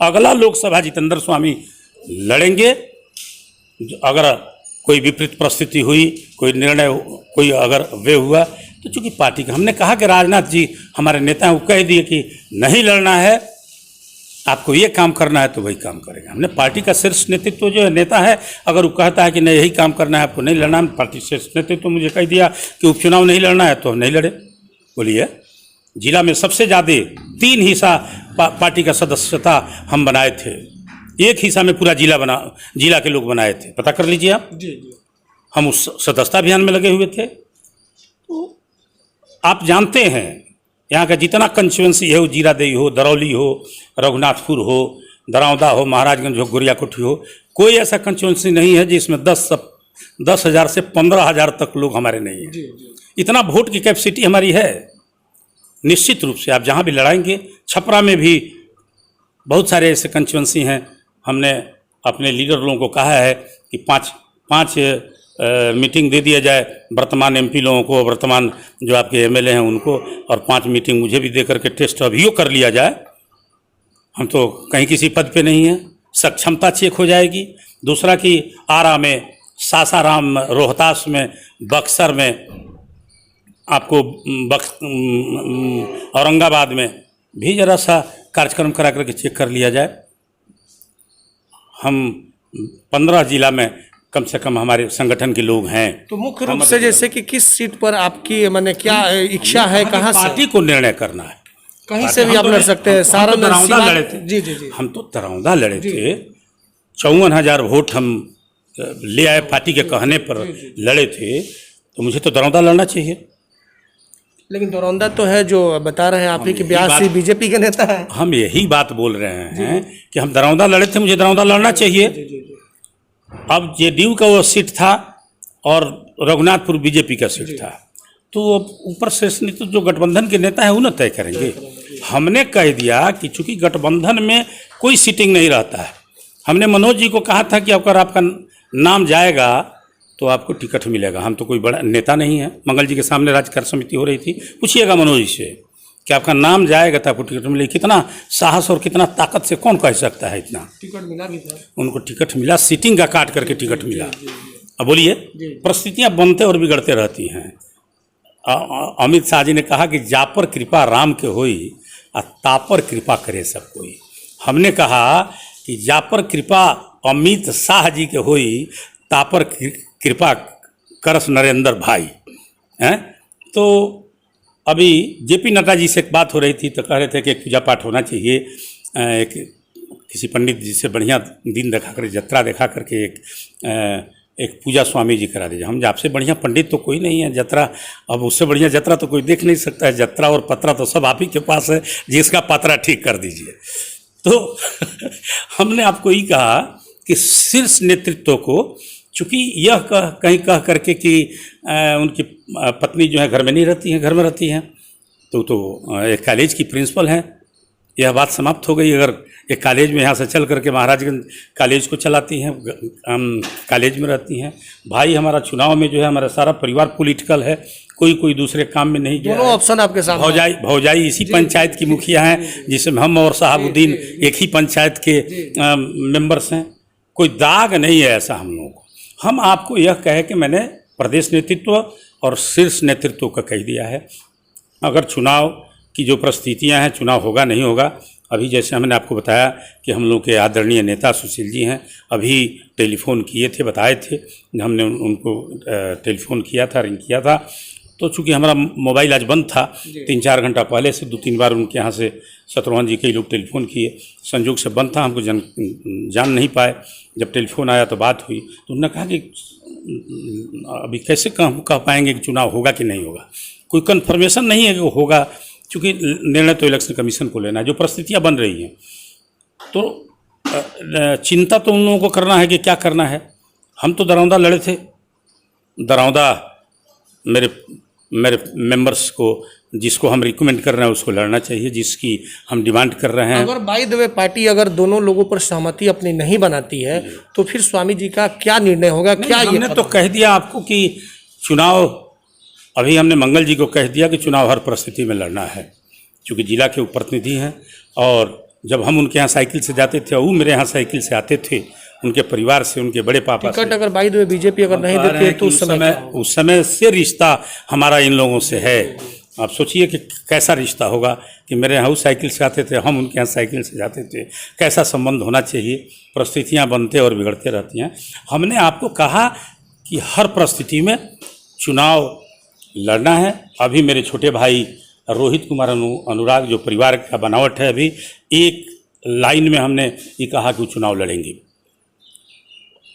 अगला लोकसभा जितेंद्र स्वामी लड़ेंगे। अगर कोई विपरीत परिस्थिति हुई, कोई निर्णय, कोई अगर वे हुआ तो चूंकि पार्टी का, हमने कहा कि राजनाथ जी हमारे नेता हैं, वो कह दिए कि नहीं लड़ना है, आपको ये काम करना है तो वही काम करेगा। हमने पार्टी का शीर्ष नेतृत्व जो है, नेता है, अगर वो कहता है कि नहीं यही काम करना है, आपको नहीं लड़ना है, पार्टी शीर्ष नेतृत्व मुझे कह दिया कि उपचुनाव नहीं लड़ना है तो हम नहीं लड़े। बोलिए, जिला में सबसे ज़्यादा 3 हिस्सा पार्टी का सदस्यता हम बनाए थे, 1 हिस्सा में पूरा जिला के लोग बनाए थे, पता कर लीजिए आप। हम उस सदस्यता अभियान में लगे हुए थे। तो आप जानते हैं यहाँ का जितना कंस्टिट्यूंसी है, वो जीरादेई हो, दरौली हो, रघुनाथपुर हो, दरौदा हो, महाराजगंज हो, गोरियाकोठी हो, कोई ऐसा कंस्टिट्यूंसी नहीं है जिसमें 10,000 से 15,000 तक लोग हमारे नहीं हैं। इतना वोट की कैपेसिटी हमारी है। निश्चित रूप से आप जहाँ भी लड़ाएंगे, छपरा में भी बहुत सारे ऐसे कंस्टिट्यूंसी हैं। हमने अपने लीडर लोगों को कहा है कि पाँच मीटिंग दे दिया जाए वर्तमान एमपी लोगों को, वर्तमान जो आपके एमएलए हैं उनको, और 5 मीटिंग मुझे भी दे करके टेस्ट अभियो कर लिया जाए। हम तो कहीं किसी पद पे नहीं हैं, सक्षमता चेक हो जाएगी। दूसरा कि आरा में, सासाराम, रोहतास में, बक्सर में, आपको औरंगाबाद में भी जरा सा कार्यक्रम करा करके चेक कर लिया जाए। हम 15 जिला में कम से कम हमारे संगठन के लोग हैं। तो मुख्य रूप से जैसे कि किस सीट पर आपकी माने क्या इच्छा है, कहाँ से? पार्टी को निर्णय करना है, कहीं से भी आप लड़ सकते हैं। सारण दरौदा लड़े थे। जी। हम तो दरौदा लड़े थे, 54,000 वोट हम ले आए, पार्टी के कहने पर लड़े थे। तो मुझे तो दरौदा लड़ना चाहिए। लेकिन दरौंदा तो है जो बता रहे हैं आप ही कि ब्यास से बीजेपी के नेता है। हम यही बात बोल रहे हैं कि हम दरौदा लड़े थे, मुझे दरौदा लड़ना चाहिए। अब जेडीयू का वो सीट था और रघुनाथपुर बीजेपी का सीट था, तो ऊपर से तो जो गठबंधन के नेता है वो न तय करेंगे। हमने कह दिया कि चूंकि गठबंधन में कोई सीटिंग नहीं रहता है, हमने मनोज जी को कहा था कि अगर आपका नाम जाएगा तो आपको टिकट मिलेगा। हम तो कोई बड़ा नेता नहीं है। मंगल जी के सामने राज्य कार्य समिति हो रही थी, पूछिएगा मनोज जी से कि आपका नाम जाएगा तो आपको टिकट मिलेगी। कितना साहस और कितना ताकत से कौन कह सकता है इतना। टिकट मिला भी था उनको, टिकट मिला, सीटिंग का काट करके टिकट मिला। अब बोलिए, परिस्थितियां बनते और बिगड़ते रहती हैं। अमित शाह जी ने कहा कि जापर कृपा राम के होई और तापर कृपा करे सब कोई। हमने कहा कि जापर कृपा अमित शाह जी के होई, तापर कृपा करस नरेंद्र भाई हैं। तो अभी जेपी नड्डा जी से एक बात हो रही थी, तो कह रहे थे कि एक पूजा पाठ होना चाहिए, एक किसी पंडित जी से बढ़िया दिन दिखा कर, जत्रा दिखा करके एक पूजा स्वामी जी करा दीजिए। हम आपसे बढ़िया पंडित तो कोई नहीं है, जत्रा, अब उससे बढ़िया जत्रा तो कोई देख नहीं सकता है। जत्रा और पत्रा तो सब आप ही के पास है, जिसका पत्रा ठीक कर दीजिए। तो हमने आपको ये कहा कि शीर्ष नेतृत्व को, चूँकि यह कहीं कह करके कि उनकी पत्नी जो है घर में नहीं रहती हैं, घर में रहती हैं, तो एक कॉलेज की प्रिंसिपल हैं, यह बात समाप्त हो गई। अगर एक कॉलेज में यहाँ से चल करके महाराजगंज कॉलेज को चलाती हैं, कॉलेज में रहती हैं। भाई हमारा चुनाव में जो है, हमारा सारा परिवार पॉलिटिकल है, कोई दूसरे काम में नहीं गया। दोनों ऑप्शन आपके सामने। भौजाई इसी पंचायत की मुखिया हैं, जिसमें हम और साहबुद्दीन एक ही पंचायत के मेंबर्स हैं। कोई दाग नहीं है ऐसा हम लोगों को। हम आपको यह कहे कि मैंने प्रदेश नेतृत्व और शीर्ष नेतृत्व का कह दिया है। अगर चुनाव की जो परिस्थितियां हैं, चुनाव होगा नहीं होगा, अभी जैसे हमने आपको बताया कि हम लोग के आदरणीय नेता सुशील जी हैं, अभी टेलीफोन किए थे, बताए थे, हमने उनको टेलीफोन किया था, रिंग किया था। तो चूँकि हमारा मोबाइल आज बंद था, 3-4 घंटा पहले से 2-3 बार उनके यहाँ से शत्रुघ्न जी के लोग टेलीफोन किए, संयोग से बंद था, हमको जान नहीं पाए। जब टेलीफोन आया तो बात हुई, तो उन्होंने कहा कि अभी कैसे कह पाएंगे कि चुनाव होगा कि नहीं होगा, कोई कन्फर्मेशन नहीं है कि वो होगा, क्योंकि निर्णय तो इलेक्शन कमीशन को लेना है। जो परिस्थितियाँ बन रही हैं, तो चिंता तो उन लोगों को करना है कि क्या करना है। हम तो दरौंदा लड़े थे, दरौंदा मेरे मेंबर्स को, जिसको हम रिकमेंड कर रहे हैं उसको लड़ना चाहिए, जिसकी हम डिमांड कर रहे हैं। अगर बाय द वे पार्टी अगर दोनों लोगों पर सहमति अपनी नहीं बनाती है, तो फिर स्वामी जी का क्या निर्णय होगा? क्या हमने तो कह दिया आपको कि चुनाव, अभी हमने मंगल जी को कह दिया कि चुनाव हर परिस्थिति में लड़ना है, क्योंकि जिला के प्रतिनिधि हैं और जब हम उनके यहाँ साइकिल से जाते थे और वो मेरे यहाँ साइकिल से आते थे, उनके परिवार से, उनके बड़े पापा से। टिकट अगर बाई द वे बीजेपी अगर नहीं देती है तो उस समय से रिश्ता हमारा इन लोगों से है। आप सोचिए कि कैसा रिश्ता होगा कि मेरे यहाँ उस साइकिल से आते थे, हम उनके यहाँ साइकिल से जाते थे, कैसा संबंध होना चाहिए। परिस्थितियाँ बनते और बिगड़ते रहती हैं। हमने आपको कहा कि हर परिस्थिति में चुनाव लड़ना है। अभी मेरे छोटे भाई रोहित कुमार अनुराग जो परिवार का बनावट है, अभी एक लाइन में हमने ये कहा कि वो चुनाव लड़ेंगे।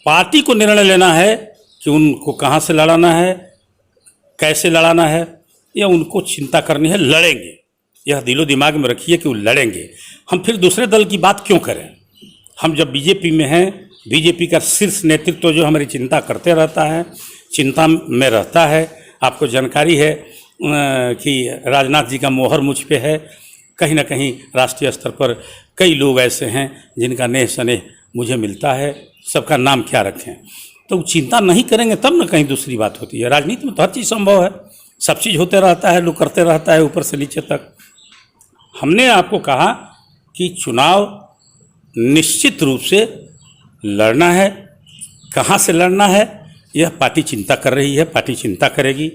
पार्टी को निर्णय लेना है कि उनको कहाँ से लड़ाना है, कैसे लड़ाना है, या उनको चिंता करनी है। लड़ेंगे, यह दिलो दिमाग में रखिए कि वो लड़ेंगे। हम फिर दूसरे दल की बात क्यों करें? हम जब बीजेपी में हैं, बीजेपी का शीर्ष नेतृत्व जो हमारी चिंता करते रहता है, चिंता में रहता है। आपको जानकारी है कि राजनाथ जी का मोहर मुझ पे है। कहीं ना कहीं राष्ट्रीय स्तर पर कई लोग ऐसे हैं जिनका नेह स्नेह मुझे मिलता है। सबका नाम क्या रखें, तो चिंता नहीं करेंगे तब ना कहीं दूसरी बात होती है। राजनीति में तो हर चीज़ संभव है, सब चीज़ होते रहता है, लोग करते रहता है ऊपर से नीचे तक। हमने आपको कहा कि चुनाव निश्चित रूप से लड़ना है। कहाँ से लड़ना है यह पार्टी चिंता कर रही है, पार्टी चिंता करेगी।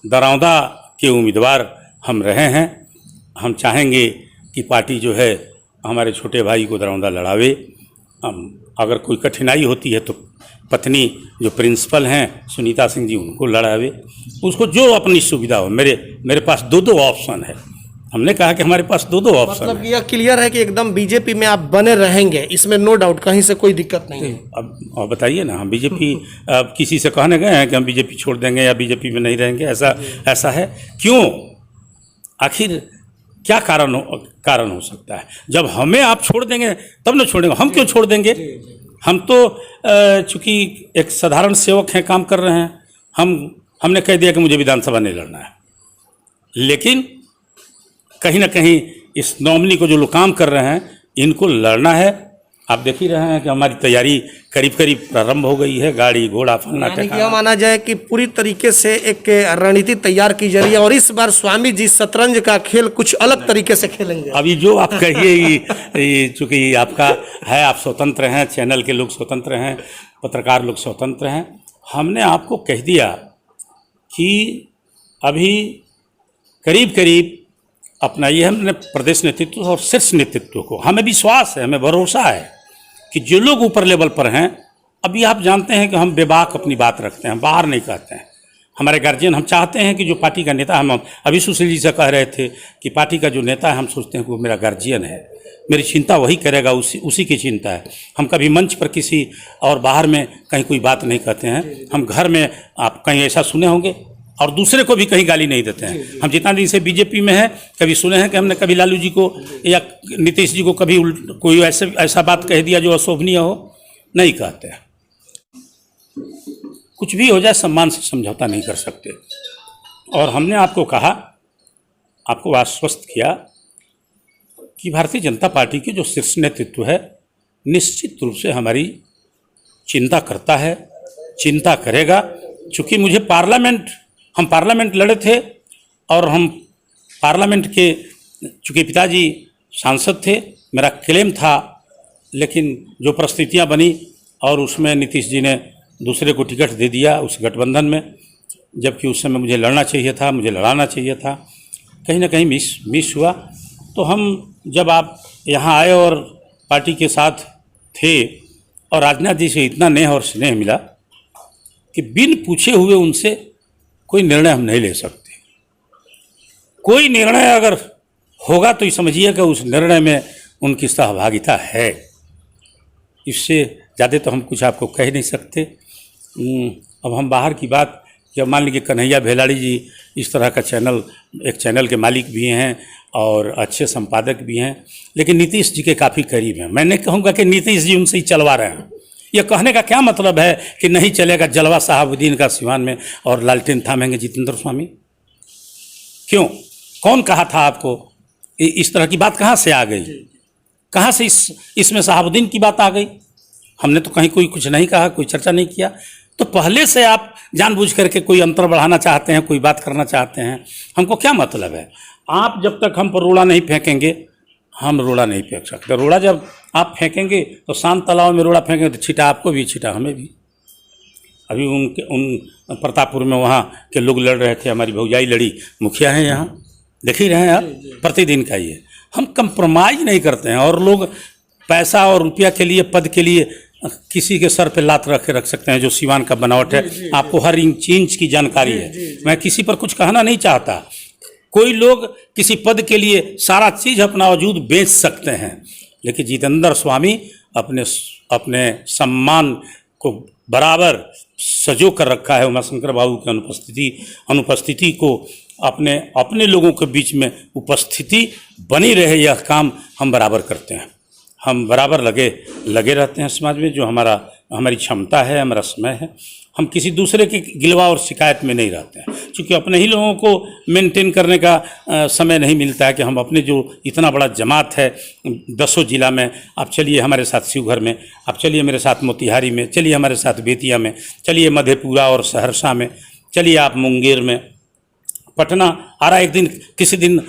दरौंदा के उम्मीदवार हम रहे हैं। हम चाहेंगे कि पार्टी जो है हमारे छोटे भाई को दरौंदा लड़ावे। अगर कोई कठिनाई होती है तो पत्नी जो प्रिंसिपल हैं सुनीता सिंह जी, उनको लड़ावे। उसको जो अपनी सुविधा हो। मेरे पास दो ऑप्शन है। हमने कहा कि हमारे पास दो ऑप्शन मतलब यह क्लियर है कि एकदम बीजेपी में आप बने रहेंगे, इसमें नो डाउट, कहीं से कोई दिक्कत नहीं है। अब बताइए ना, हम बीजेपी किसी से कहने गए हैं कि हम बीजेपी छोड़ देंगे या बीजेपी में नहीं रहेंगे? ऐसा है क्यों? आखिर क्या कारण हो सकता है? जब हमें आप छोड़ देंगे तब ना छोड़ेंगे। हम क्यों छोड़ देंगे? हम तो चूंकि एक साधारण सेवक हैं, काम कर रहे हैं। हमने कह दिया कि मुझे विधानसभा नहीं लड़ना है, लेकिन कहीं ना कहीं इस नॉमिनी को जो लोग काम कर रहे हैं इनको लड़ना है। आप देख ही रहे हैं कि हमारी तैयारी करीब करीब प्रारंभ हो गई है। गाड़ी घोड़ा फलना क्या माना जाए कि पूरी तरीके से एक रणनीति तैयार की जा रही है और इस बार स्वामी जी शतरंज का खेल कुछ अलग तरीके से खेलेंगे। अभी जो आप कहिए, चूंकि आपका है, आप स्वतंत्र हैं, चैनल के लोग स्वतंत्र हैं, पत्रकार लोग स्वतंत्र हैं। हमने आपको कह दिया कि अभी करीब करीब अपनाइए हमने प्रदेश नेतृत्व और शीर्ष नेतृत्व को। हमें विश्वास है, हमें भरोसा है कि जो लोग ऊपर लेवल पर हैं, अभी आप जानते हैं कि हम बेबाक अपनी बात रखते हैं, बाहर नहीं कहते हैं। हमारे गार्जियन, हम चाहते हैं कि जो पार्टी का नेता, हम अभी सुशील जी से कह रहे थे कि पार्टी का जो नेता है, हम सोचते हैं कि वो मेरा गार्जियन है, मेरी चिंता वही करेगा, उसी की चिंता है। हम कभी मंच पर किसी और बाहर में कहीं कोई बात नहीं कहते हैं। हम घर में, आप कहीं ऐसा सुने होंगे, और दूसरे को भी कहीं गाली नहीं देते हैं। हम जितना दिन से बीजेपी में हैं, कभी सुने हैं कि हमने कभी लालू जी को या नीतीश जी को कभी कोई ऐसा बात कह दिया जो अशोभनीय हो? नहीं कहते हैं। कुछ भी हो जाए, सम्मान से समझौता नहीं कर सकते। और हमने आपको कहा, आपको आश्वस्त किया कि भारतीय जनता पार्टी के जो शीर्ष नेतृत्व है निश्चित रूप से हमारी चिंता करता है, चिंता करेगा। चूँकि मुझे हम पार्लियामेंट लड़े थे और हम पार्लियामेंट के, चूँकि पिताजी सांसद थे, मेरा क्लेम था, लेकिन जो परिस्थितियां बनी और उसमें नीतीश जी ने दूसरे को टिकट दे दिया उस गठबंधन में, जबकि उस समय मुझे लड़ना चाहिए था, मुझे लड़ाना चाहिए था। कहीं ना कहीं मिस हुआ। तो हम जब आप यहाँ आए और पार्टी के साथ थे और राजनाथ जी से इतना नेह और स्नेह मिला कि बिन पूछे हुए उनसे कोई निर्णय हम नहीं ले सकते। कोई निर्णय अगर होगा तो ये समझिए कि उस निर्णय में उनकी सहभागिता है। इससे ज़्यादा तो हम कुछ आपको कह नहीं सकते। अब हम बाहर की बात, जब मान लीजिए कन्हैया भेलाड़ी जी इस तरह का एक चैनल के मालिक भी हैं और अच्छे संपादक भी हैं, लेकिन नीतीश जी के काफ़ी करीब हैं। मैं नहीं कहूँगा कि नीतीश जी उनसे ही चलवा रहे हैं। यह कहने का क्या मतलब है कि नहीं चलेगा जलवा साहबुद्दीन का सिवान में और लालटेन थामेंगे जितेंद्र स्वामी? क्यों? कौन कहा था आपको? इस तरह की बात कहाँ से आ गई? कहाँ से इसमें साहबुद्दीन की बात आ गई? हमने तो कहीं कोई कुछ नहीं कहा, कोई चर्चा नहीं किया। तो पहले से आप जानबूझ करके कोई अंतर बढ़ाना चाहते हैं, कोई बात करना चाहते हैं। हमको क्या मतलब है? आप जब तक हम पर रोड़ा नहीं फेंकेंगे हम रोड़ा नहीं फेंक सकते। रोड़ा जब आप फेंकेंगे तो शांत तालाब में रोड़ा फेंकेंगे तो छीटा आपको भी, छीटा हमें भी। अभी उन प्रतापपुर में वहाँ के लोग लड़ रहे थे, हमारी भौजाई लड़ी, मुखिया हैं यहाँ, देख ही रहे हैं आप, प्रतिदिन का ये। हम कंप्रोमाइज़ नहीं करते हैं। और लोग पैसा और रुपया के लिए, पद के लिए किसी के सर पे लात रख सकते हैं, जो सीवान का बनावट है। आपको हर इंच की जानकारी है। मैं किसी पर कुछ कहना नहीं चाहता। कोई लोग किसी पद के लिए सारा चीज़ अपना वजूद बेच सकते हैं, लेकिन जितेंद्र स्वामी अपने सम्मान को बराबर सजो कर रखा है। उमाशंकर बाबू की अनुपस्थिति को अपने लोगों के बीच में उपस्थिति बनी रहे, यह काम हम बराबर करते हैं। हम बराबर लगे रहते हैं समाज में। जो हमारी क्षमता है, हमारा समय है, हम किसी दूसरे के गिलवा और शिकायत में नहीं रहते हैं। क्योंकि अपने ही लोगों को मेंटेन करने का समय नहीं मिलता है कि हम अपने जो इतना बड़ा जमात है 10 जिला में, आप चलिए हमारे साथ शिवघर में, आप चलिए मेरे साथ मोतिहारी में, चलिए हमारे साथ बेतिया में, चलिए मधेपुरा और सहरसा में, चलिए आप मुंगेर में, पटना आ रहा। एक दिन किसी दिन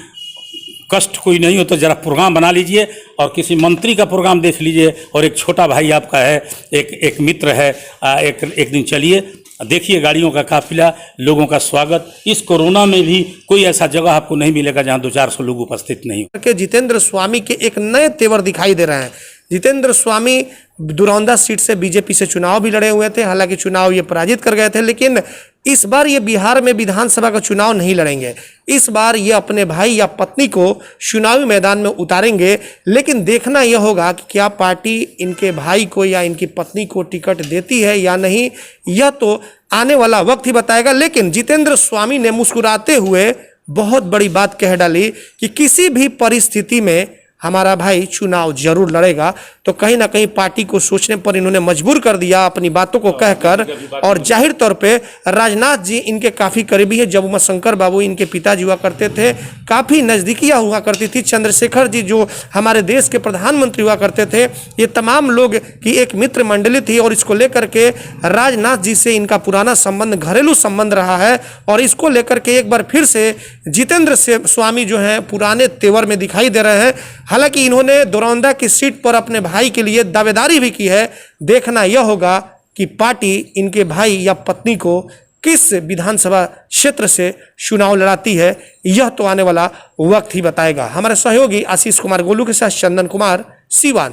कष्ट कोई नहीं हो तो ज़रा प्रोग्राम बना लीजिए और किसी मंत्री का प्रोग्राम देख लीजिए। और एक छोटा भाई आपका है, एक मित्र है, एक दिन चलिए, देखिए गाड़ियों का काफिला, लोगों का स्वागत। इस कोरोना में भी कोई ऐसा जगह आपको नहीं मिलेगा जहां 200-400 लोग उपस्थित नहीं हो। के जितेंद्र स्वामी के एक नए तेवर दिखाई दे रहे हैं। जितेंद्र स्वामी दुरौंदा सीट से बीजेपी से चुनाव भी लड़े हुए थे, हालांकि चुनाव ये पराजित कर गए थे, लेकिन इस बार ये बिहार में विधानसभा का चुनाव नहीं लड़ेंगे। इस बार ये अपने भाई या पत्नी को चुनावी मैदान में उतारेंगे। लेकिन देखना यह होगा कि क्या पार्टी इनके भाई को या इनकी पत्नी को टिकट देती है या नहीं, यह तो आने वाला वक्त ही बताएगा। लेकिन जितेंद्र स्वामी ने मुस्कुराते हुए बहुत बड़ी बात कह डाली कि किसी भी परिस्थिति में हमारा भाई चुनाव जरूर लड़ेगा। तो कहीं ना कहीं पार्टी को सोचने पर इन्होंने मजबूर कर दिया अपनी बातों को कहकर। और जाहिर तौर पे राजनाथ जी इनके काफ़ी करीबी है। जब उमाशंकर बाबू इनके पिताजी हुआ करते थे, काफ़ी नज़दीकियाँ हुआ करती थी। चंद्रशेखर जी जो हमारे देश के प्रधानमंत्री हुआ करते थे, ये तमाम लोग की एक मित्र मंडली थी। और इसको लेकर के राजनाथ जी से इनका पुराना संबंध, घरेलू संबंध रहा है। और इसको लेकर के एक बार फिर से जितेंद्र स्वामी जो हैं पुराने तेवर में दिखाई दे रहे हैं। हालांकि इन्होंने दरौंदा की सीट पर अपने भाई के लिए दावेदारी भी की है। देखना यह होगा कि पार्टी इनके भाई या पत्नी को किस विधानसभा क्षेत्र से चुनाव लड़ाती है, यह तो आने वाला वक्त ही बताएगा। हमारे सहयोगी आशीष कुमार गोलू के साथ चंदन कुमार, सिवान।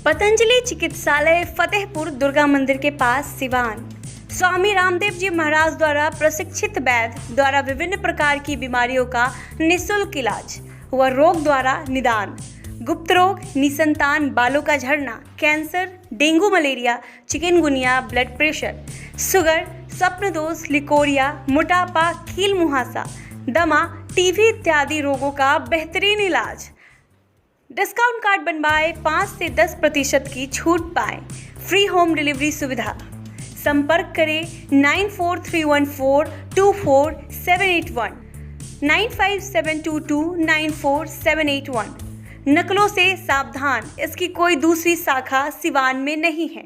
पतंजलि चिकित्सालय, फतेहपुर दुर्गा मंदिर के पास, सिवान। स्वामी रामदेव जी महाराज द्वारा प्रशिक्षित वैद्य द्वारा विभिन्न प्रकार की बीमारियों का निःशुल्क इलाज व रोग द्वारा निदान, गुप्त रोग, निसंतान बालों का झड़ना, cancer, dengue, malaria, chikungunya, blood pressure, sugar, स्वप्न दोष, लिकोरिया, मोटापा, कील मुहासा, दमा, टीबी इत्यादि रोगों का बेहतरीन इलाज। डिस्काउंट कार्ड बनवाए, 5 से 10% की छूट पाएं, फ्री होम डिलीवरी सुविधा। संपर्क करें 9431424781, 9572294781। नकलों से सावधान, इसकी कोई दूसरी शाखा सिवान में नहीं है।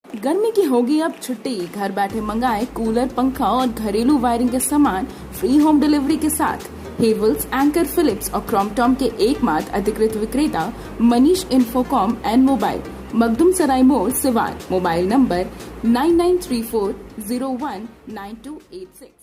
गर्मी की होगी अब छुट्टी। घर बैठे मंगाएं कूलर, पंखा और घरेलू वायरिंग के सामान फ्री होम डिलीवरी के साथ। हेवल्स, एंकर, फिलिप्स और क्रॉम्पटन के एकमात्र अधिकृत विक्रेता Manish Infocom and mobile, Makhdum Sarai मोड़, सिवान। Mobile number 9934019286।